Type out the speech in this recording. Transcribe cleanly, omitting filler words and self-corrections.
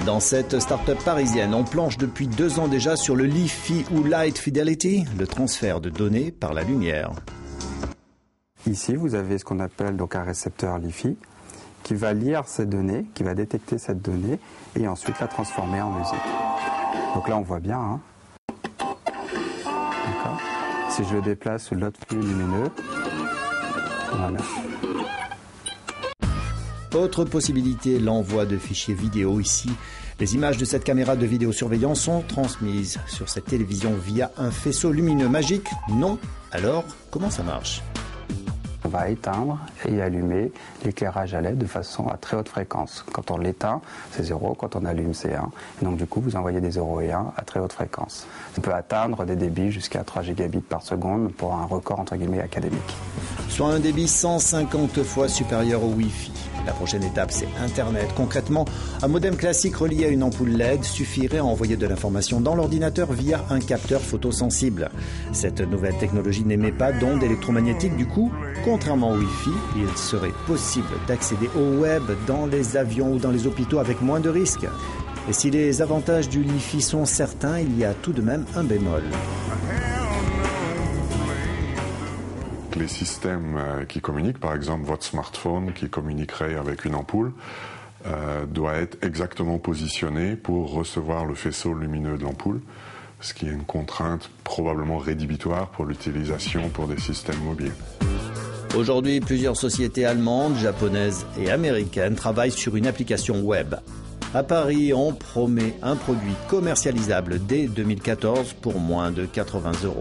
Dans cette start-up parisienne, on planche depuis 2 ans déjà sur le Li-Fi ou Light Fidelity, le transfert de données par la lumière. Ici, vous avez ce qu'on appelle donc un récepteur Li-Fi qui va lire ces données, qui va détecter cette donnée et ensuite la transformer en musique. Donc là, on voit bien. Hein. D'accord. Si je le déplace sous l'autre flux lumineux, voilà. Autre possibilité, l'envoi de fichiers vidéo ici. Les images de cette caméra de vidéosurveillance sont transmises sur cette télévision via un faisceau lumineux magique? Non? Alors, comment ça marche? On va éteindre et allumer l'éclairage à LED de façon à très haute fréquence. Quand on l'éteint, c'est 0, quand on allume, c'est 1. Et donc du coup, vous envoyez des 0 et 1 à très haute fréquence. On peut atteindre des débits jusqu'à 3 gigabits par seconde pour un record entre guillemets académique. Soit un débit 150 fois supérieur au Wi-Fi. La prochaine étape, c'est Internet. Concrètement, un modem classique relié à une ampoule LED suffirait à envoyer de l'information dans l'ordinateur via un capteur photosensible. Cette nouvelle technologie n'émet pas d'ondes électromagnétiques. Du coup, contrairement au Wi-Fi, il serait possible d'accéder au web dans les avions ou dans les hôpitaux avec moins de risques. Et si les avantages du Li-Fi sont certains, il y a tout de même un bémol. Les systèmes qui communiquent, par exemple votre smartphone qui communiquerait avec une ampoule, doit être exactement positionné pour recevoir le faisceau lumineux de l'ampoule, ce qui est une contrainte probablement rédhibitoire pour l'utilisation pour des systèmes mobiles. Aujourd'hui, plusieurs sociétés allemandes, japonaises et américaines travaillent sur une application web. À Paris, on promet un produit commercialisable dès 2014 pour moins de 80 €.